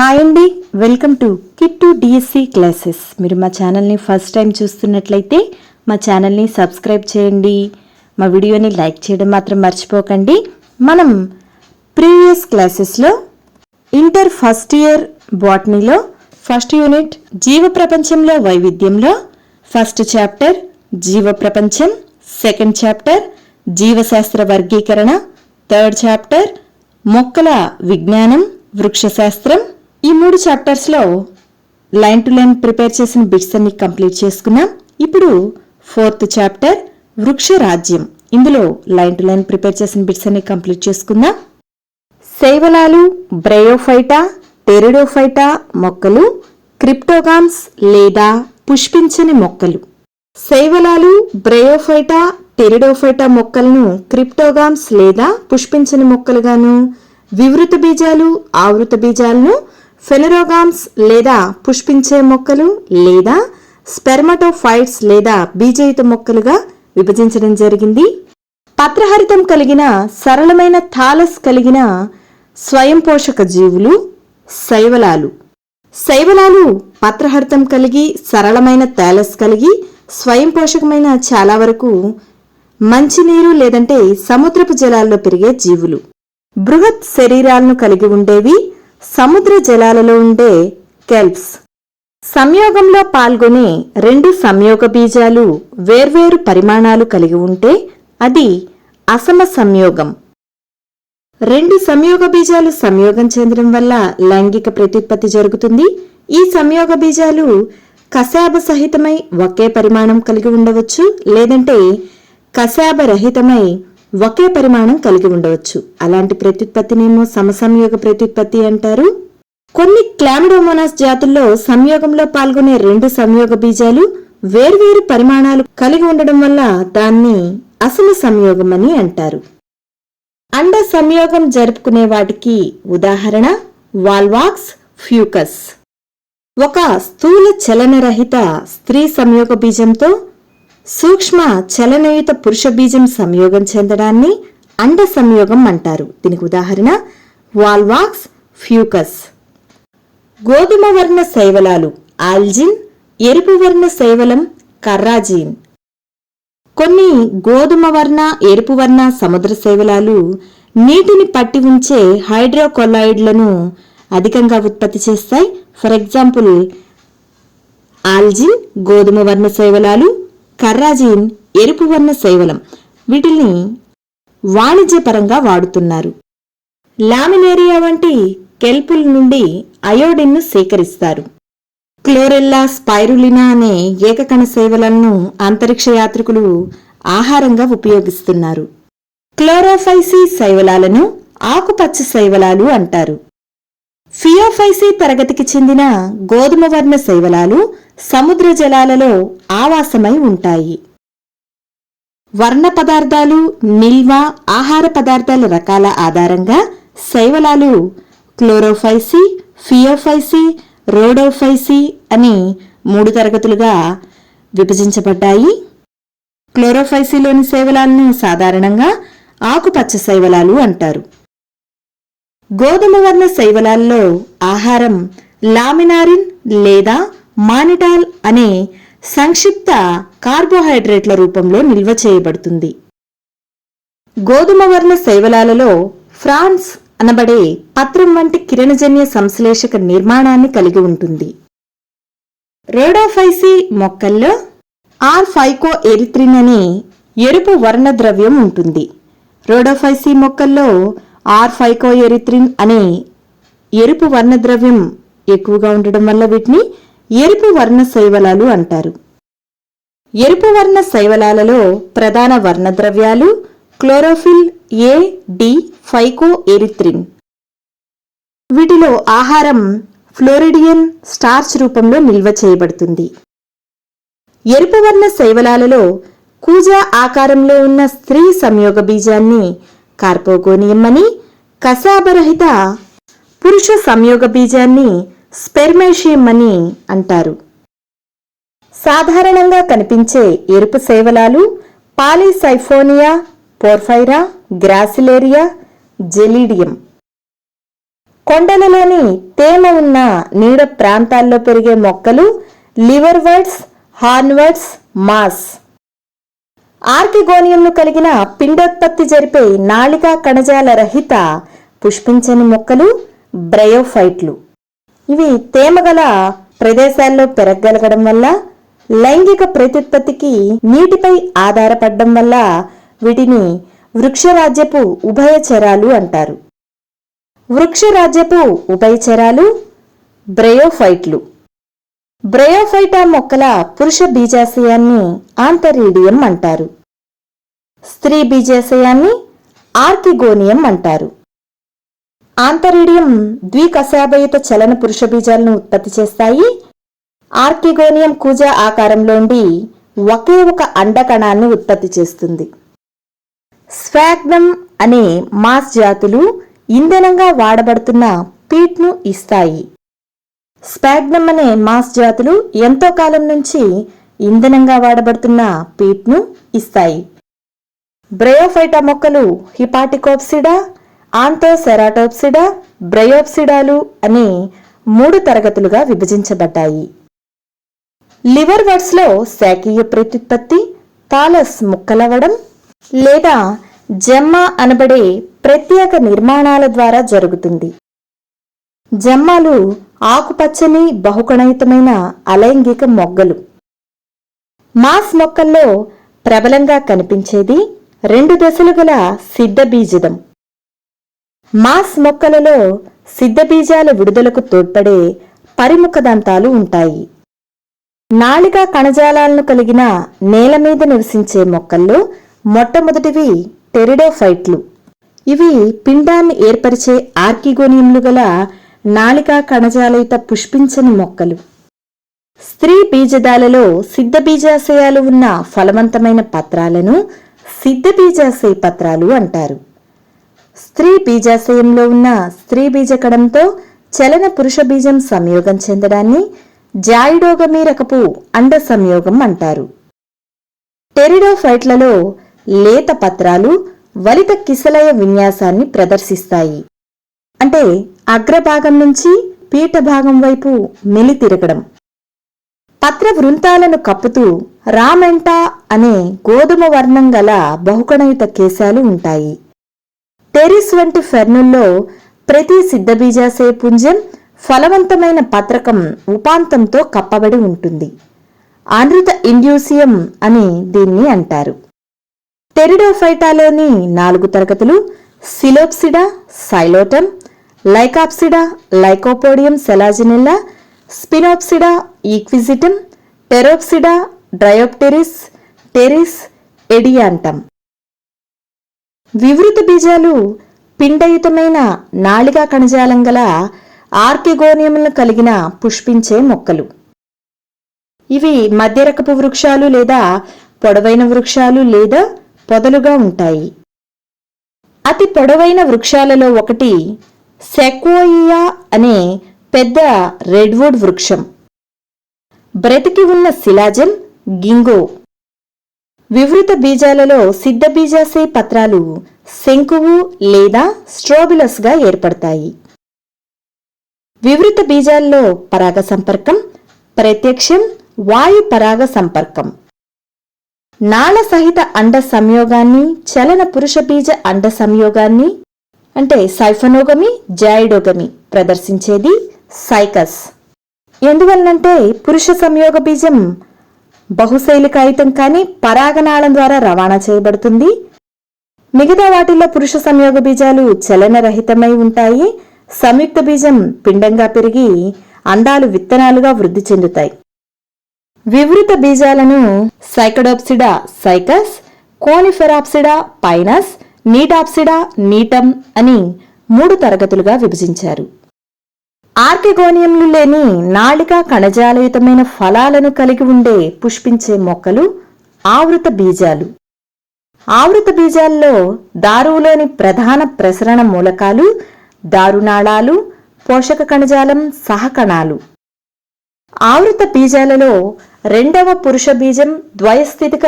Hi అండి, welcome to kit to DSC classes. మీరు మా ఛానల్ని ఫస్ట్ టైం చూస్తున్నట్లయితే మా ఛానల్ని సబ్స్క్రైబ్ చేయండి. మా వీడియోని లైక్ చేయడం మాత్రం మర్చిపోకండి. మనం ప్రీవియస్ క్లాసెస్లో ఇంటర్ ఫస్ట్ ఇయర్ బాటనీలో ఫస్ట్ యూనిట్ జీవ ప్రపంచంలో వైవిధ్యంలో ఫస్ట్ చాప్టర్ జీవ ప్రపంచం, సెకండ్ చాప్టర్ జీవశాస్త్ర వర్గీకరణ, థర్డ్ చాప్టర్ మొక్కల విజ్ఞానం, వృక్షశాస్త్రం, ఈ 3 చాప్టర్స్లో లైన్ టు లైన్ ప్రిపేర్ చేసిన బిట్స్ అన్ని కంప్లీట్ చేసుకున్నాం. ఇప్పుడు ఫోర్త్ చాప్టర్ వృక్ష రాజ్యం, ఇందులో లైన్ టు లైన్ ప్రిపేర్ చేసిన బిట్స్ అన్ని కంప్లీట్ చేసుకుందాం. శైవలాలు, బ్రయోఫైటా, టెరిడోఫైటా మొక్కలు క్రిప్టోగామ్స్ లేదా పుష్పించని మొక్కలు. శైవలాలు, బ్రయోఫైటా, టెరిడోఫైటా మొక్కలను క్రిప్టోగామ్స్ లేదా పుష్పించని మొక్కలుగాను, వివృత బీజాలు, ఆవృత బీజాలను ఫెనరోగామ్స్ లేదా పుష్పించే మొక్కలు లేదా స్పెర్మటోఫైట్స్ లేదా బీజయుత మొక్కలుగా విభజించడం జరిగింది. పత్రహరితం కలిగిన సరళమైన థాలస్ కలిగిన స్వయం పోషక జీవులు శైవలాలు. శైవలాలు పత్రహరితం కలిగి సరళమైన థాలస్ కలిగి స్వయం పోషకమైన చాలా వరకు మంచినీరు లేదంటే సముద్రపు జలాల్లో పెరిగే జీవులు. బృహత్ శరీరాలను కలిగి ఉండేవి సముద్ర జలాలలో ఉండే కెల్ప్స్. సంయోగంలో పాల్గొనే 2 సంయోగ బీజాలు వేర్వేరు పరిమాణాలు కలిగి ఉంటే అది అసమ సంయోగం. 2 సంయోగ బీజాలు సంయోగం చెందడం వల్ల లైంగిక ప్రత్యుత్పత్తి జరుగుతుంది. ఈ సంయోగ బీజాలు కశాబ సహితమై ఒకే పరిమాణం కలిగి ఉండవచ్చు, లేదంటే కశాబ రహితమై ఒకే పరిమాణం కలిగి ఉండవచ్చు. అలాంటి ప్రత్యుత్పత్తినేమో సమసంయోగ ప్రత్యుత్పత్తి అంటారు. కొన్ని క్లామిడోమోనాస్ జాతుల్లో సంయోగంలో పాల్గొనే 2 సంయోగ బీజాలు వేర్వేరు పరిమాణాలు కలిగి ఉండడం వల్ల దాన్ని అసమ సంయోగం అని అంటారు. అండ సంయోగం జరుపుకునే వాటికి ఉదాహరణ వాల్వాక్స్, ఫ్యూకస్. ఒక స్థూల చలనరహిత స్త్రీ సంయోగ బీజంతో సూక్ష్మ చలనయుత పురుష బీజం సంయోగం చెందడాన్ని అండ సంయోగం అంటారు. దీనికి ఉదాహరణ వాల్వాక్స్, ఫ్యూకస్. గోధుమ వర్ణ శైవలాలు ఆల్జిన్, ఎరుపు వర్ణ శైవలం కర్రాజీన్. కొన్ని గోధుమ వర్ణ, ఎరుపు వర్ణ సముద్ర శైవలాలు నీటిని పట్టి ఉంచే హైడ్రోకొలాయిడ్లను అధికంగా ఉత్పత్తి చేస్తాయి. ఫర్ ఎగ్జాంపుల్ ఆల్జిన్ గోధుమ వర్ణ శైవలాలు, కర్రాజీన్ ఎరుపు వర్ణ శైవలం. వీటిని వాణిజ్యపరంగా వాడుతున్నారు. లామినేరియా వంటి కెల్పుల నుండి అయోడిన్ను సేకరిస్తారు. క్లోరెల్లా, స్పైరులినా అనే ఏకకణ శైవలాలను అంతరిక్ష యాత్రికులు ఆహారంగా ఉపయోగిస్తున్నారు. క్లోరోఫైసీ శైవలాలను ఆకుపచ్చ శైవలాలు అంటారు. ఫియోఫైసీ తరగతికి చెందిన గోధుమ వర్ణ శైవలాలు సముద్ర జలాలలో ఆవాసమై ఉంటాయి. వర్ణ పదార్థాలు, నిల్వ ఆహార పదార్థాల రకాల ఆధారంగా శైవలాలు క్లోరోఫైసీ, ఫియోఫైసీ, రోడోఫైసీ అని 3 తరగతులుగా విభజించబడ్డాయి. క్లోరోఫైసీలోని శైవలాలను సాధారణంగా ఆకుపచ్చ శైవలాలు అంటారు. గోధుమ వర్ణ శైవలాల్లో ఆహారం లామినారిన్ లేదా మానిటాల్ అనే సంక్షిప్త కార్బోహైడ్రేట్ల రూపంలో నిల్వ చేయబడుతుంది. గోధుమ వర్ణ శైవలాలలో ఫ్రాన్స్ అనబడే పత్రం వంటి కిరణజన్య సంశ్లేషక నిర్మాణాన్ని కలిగి ఉంటుంది. రోడోఫైసీ మొక్కల్లో R-ఫైకోఎరిథ్రిన్ అనే ఎరుపు వర్ణ ద్రవ్యం ఉంటుంది. రోడోఫైసీ మొక్కల్లో R-ఫైకోఎరిథ్రిన్ అనే ఎరుపు వర్ణ ద్రవ్యం ఎక్కువగా ఉండడం వల్ల వీటిని ఎరుపు వర్ణ శైవలాలు అంటారు. ఎరుపు వర్ణ శైవలాలలో ప్రధాన వర్ణ ద్రవ్యాలు క్లోరోఫిల్, A, D, ఫైకోఎరిథ్రిన్. వీటిలో ఆహారం ఫ్లోరిడియన్ స్టార్చ్ రూపంలో నిల్వ చేయబడుతుంది. ఎరుపు వర్ణ శైవలాలలో కూజా ఆకారంలో ఉన్న స్త్రీ సంయోగ బీజాన్ని కార్పోగోనియం అని, కశాబరహిత పురుష సంయోగ బీజాన్ని స్పెర్మేషియం అని అంటారు. సాధారణంగా కనిపించే ఎరుపు శైవలాలు పాలిసైఫోనియా, పోర్ఫైరా, గ్రాసిలేరియా, జెలీడియం. కొండలలోని తేమ ఉన్న నీడ ప్రాంతాల్లో పెరిగే మొక్కలు లివర్వర్డ్స్, హార్న్వర్డ్స్, మాస్. ఆర్కిగోనియంను కలిగిన పిండోత్పత్తి జరిపే నాళికా కణజాల రహిత పుష్పించని మొక్కలు బ్రయోఫైట్లు. ఇవి తేమగల ప్రదేశాల్లో పెరగగలగడం వల్ల, లైంగిక ప్రత్యుత్పత్తికి నీటిపై ఆధారపడడం వల్ల వీటిని వృక్షరాజ్యపు ఉభయచరాలు అంటారు. వృక్షరాజ్యపు ఉభయచరాలు బ్రయోఫైట్లు. బ్రయోఫైటా మొక్కల పురుష బీజాశయాన్ని ఆంతరీడియం అంటారు. స్త్రీ బీజాశయాన్ని ఆర్కిగోనియం అంటారు. ఆంతరీడియం ద్వికశాభయుత చలన పురుష బీజాలను ఉత్పత్తి చేస్తాయి. ఆర్కిగోనియం కూజ ఆకారంలో ఉండి ఒకే ఒక అండకణాన్ని ఉత్పత్తి చేస్తుంది. స్ఫాగ్నమ్ అనే మాస్ జాతులు ఇంధనంగా వాడబడుతున్న పీట్ను ఇస్తాయి. స్ఫాగ్నమ్ అనే మాస్ జాతులు ఎంతో కాలం నుంచి ఇంధనంగా వాడబడుతున్న పీట్ను ఇస్తాయి. బ్రయోఫైటా మొక్కలు హిపాటికోప్సిడా, ఆంతోసెరాటోప్సిడా, బ్రయోప్సిడాలు అనే 3 తరగతులుగా విభజించబడ్డాయి. లివర్వర్డ్స్లో శాఖీయ ప్రత్యుత్పత్తి థాలస్ ముక్కలవడం లేదా జెమ్మా అనబడే ప్రత్యేక నిర్మాణాల ద్వారా జరుగుతుంది. జెమ్మాలు ఆకుపచ్చని బహుకణయుతమైన అలైంగిక మొగ్గలు. మాస్ మొక్కల్లో ప్రబలంగా కనిపించేది 2 దశలు గల సిద్ధబీజదం. మాస్ మొక్కలలో సిద్ధబీజాల విడుదలకు తోడ్పడే పరిముఖ దంతాలు ఉంటాయి. నాళికా కణజాలాలను కలిగిన నేల మీద నివసించే మొక్కల్లో మొట్టమొదటివి టెరిడోఫైట్లు. ఇవి పిండాన్ని ఏర్పరిచే ఆర్కిగోనియంలు గల నాళికా కణజాలయుత పుష్పించని మొక్కలు. స్త్రీ బీజదాలలో సిద్ధబీజాశయాలు ఉన్న ఫలవంతమైన పత్రాలను సిద్ధబీజాశయ పత్రాలు అంటారు. స్త్రీ బీజాశయంలో ఉన్న స్త్రీ బీజకణంతో చలన పురుష బీజం సంయోగం చెందడాన్ని జాయిడోగమీ రకపు అండ సంయోగం అంటారు. టెరిడోఫైట్లలో లేత పత్రాలు వలిత కిసలయ విన్యాసాన్ని ప్రదర్శిస్తాయి. అంటే అగ్రభాగం నుంచి పీఠ భాగం వైపు మెలితిరగడం. పత్ర వృంతాలను కప్పుతూ రామెంటా అనే గోధుమ వర్ణం గల బహుకణయుత కేశాలు ఉంటాయి. టెరిస్ వంటి ఫెర్నుల్లో ప్రతి సిద్ధబీజాశయ పుంజం ఫలవంతమైన పత్రకం ఉపాంతంతో కప్పబడి ఉంటుంది. అనృత ఇండ్యూసియం అని దీన్ని అంటారు. టెరిడోఫైటాలోని 4 తరగతులు సిలోప్సిడా, సైలోటమ్, లైకాప్సిడా, లైకోపోడియం సెలాజినెల్లా, స్పినోప్సిడా, ఈక్విజిటమ్, టెరోప్సిడా, డ్రయోప్టెరిస్, టెరిస్, ఎడియాంటమ్. వివృత బీజాలు పిండయుతమైన నాళికా కణజాలం గల ఆర్కిగోనియంలను కలిగిన పుష్పించే మొక్కలు. ఇవి మధ్యరకపు వృక్షాలు లేదా పొడవైన వృక్షాలు లేదా పొదలుగా ఉంటాయి. అతి పొడవైన వృక్షాలలో ఒకటి సెక్వోయియా అనే పెద్ద రెడ్వుడ్ వృక్షం. బ్రతికి ఉన్న శిలాజం గింగో. వివృత బీజాలలో సిద్ధబీజాశయ పత్రాలు శంకువు లేదా స్ట్రోబిలస్గా ఏర్పడతాయి. వివృత బీజాల్లో పరాగ సంపర్కం ప్రత్యక్షం, వాయు పరాగ సంపర్కం. నాళ సహిత అండ సంయోగాన్ని, చలన పురుష బీజ అండ సంయోగాన్ని అంటే సైఫనోగమి, జాయిడోగమి ప్రదర్శించేది సైకస్. ఎందువల్లంటే పురుష సంయోగ బీజం బహుశైలికాయుతం కానీ పరాగనాళం ద్వారా రవాణా చేయబడుతుంది. మిగతా వాటిల్లో పురుష సంయోగ బీజాలు చలనరహితమై ఉంటాయి. సంయుక్త బీజం పిండంగా పెరిగి అండాలు విత్తనాలుగా వృద్ధి చెందుతాయి. వివృత బీజాలను సైకడోప్సిడా సైకస్, కోనిఫెరాప్సిడా పైనస్, నీటాప్సిడా నీటమ్ అని 3 తరగతులుగా విభజించారు. ఆర్కిగోనియంలు లేని నాళికా కణజాలయుతమైన ఫలాలను కలిగి ఉండే పుష్పించే మొక్కలు ఆవృత బీజాలు. ఆవృత బీజాల్లో దారువులోని ప్రధాన ప్రసరణ మూలకాలు దారునాళాలు, పోషక కణజాలం సహకణాలు. ఆవృత బీజాలలో 2వ పురుష బీజం ద్వయస్థితిక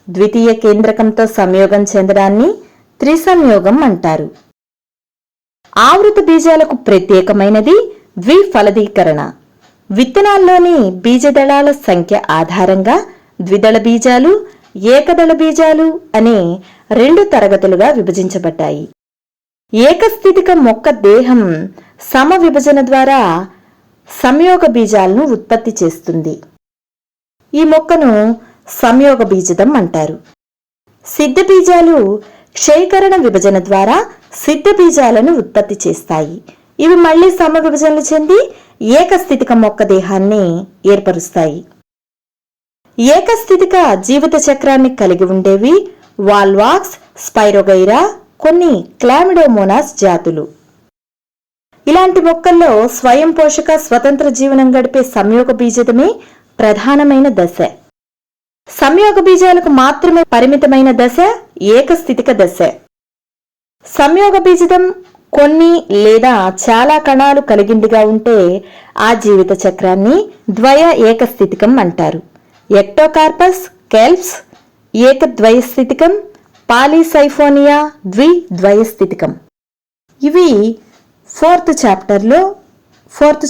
ద్వితీయ కేంద్రకంతో సంయోగం చెందడాన్ని త్రిసంయోగం అంటారు. ఆవృత బీజాలకు ప్రత్యేకమైనది ద్విఫలదీకరణ. విత్తనాల్లోని బీజదళాల సంఖ్య ఆధారంగా ద్విదళ బీజాలు, ఏకదళ బీజాలు అనే 2 తరగతులుగా విభజించబడ్డాయి. ఏకస్థితిక మొక్క దేహం సమవిభజన ద్వారా సంయోగ బీజాలను ఉత్పత్తి చేస్తుంది. ఈ మొక్కను సంయోగ బీజదం అంటారు. సిద్ధ బీజాలు క్షయకరణ విభజన ద్వారా సిద్ధ బీజాలను ఉత్పత్తి చేస్తాయి. ఇవి మళ్లీ సమవిభజనలు చెంది ఏకస్థితిక మొక్క దేహాన్ని ఏర్పరుస్తాయి. ఏకస్థితిక జీవిత చక్రాన్ని కలిగి ఉండేవి వాల్వాక్స్, స్పైరోగైరా, కొన్ని క్లామిడోమోనాస్ జాతులు. ఇలాంటి మొక్కల్లో స్వయం పోషక స్వతంత్ర జీవనం గడిపే సంయోగ బీజదమే ప్రధానమైన దశ. సంయోగ బీజాలకు మాత్రమే పరిమితమైన దశ ఏకస్థితిక దశ. సంయోగ బీజదం కొన్ని లేదా చాలా కణాలు కలిగిందిగా ఉంటే ఆ జీవిత చక్రాన్ని ద్వయ ఏకస్థితికం అంటారు. ఎక్టోకార్పస్, కెల్ప్స్ ఏకద్వయస్థితికం, పాలీసైఫోనియా ద్విద్వయస్థితికం. ఇవి ఫోర్త్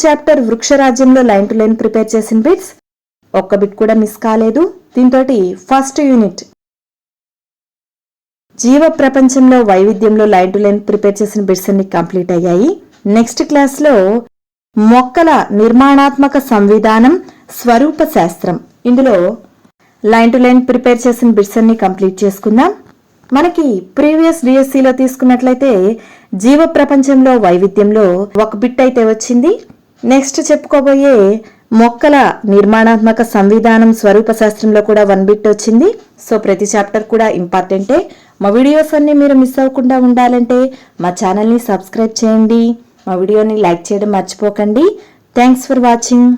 చాప్టర్ వృక్షరాజ్యంలో లైన్ టు లైన్ ప్రిపేర్ చేసిన బిట్స్. ఒక్క బిట్ కూడా మిస్ కాలేదు. దీంతో ఫస్ట్ యూనిట్ జీవ ప్రపంచంలో వైవిధ్యంలో లైన్ టు లైన్ ప్రిపేర్ చేసిన బిట్స్ అన్ని కంప్లీట్ అయ్యాయి. నెక్స్ట్ క్లాస్లో మొక్కల నిర్మాణాత్మక సంవిధానం, స్వరూప శాస్త్రం, ఇందులో లైన్ టు లైన్ ప్రిపేర్ చేసిన బిట్స్ అన్ని కంప్లీట్ చేసుకుందాం. మనకి ప్రీవియస్ డిఎస్సిలో తీసుకున్నట్లయితే జీవ ప్రపంచంలో వైవిధ్యంలో ఒక బిట్ అయితే వచ్చింది. నెక్స్ట్ చెప్పుకోబోయే మొక్కల నిర్మాణాత్మక సంవిధానం, స్వరూప శాస్త్రంలో కూడా 1 బిట్ వచ్చింది. సో ప్రతి చాప్టర్ కూడా ఇంపార్టెంటే. మా వీడియోస్ అన్ని మీరు మిస్ అవ్వకుండా ఉండాలంటే మా ఛానల్ని సబ్స్క్రైబ్ చేయండి. మా వీడియోని లైక్ చేయడం మర్చిపోకండి. Thanks for watching.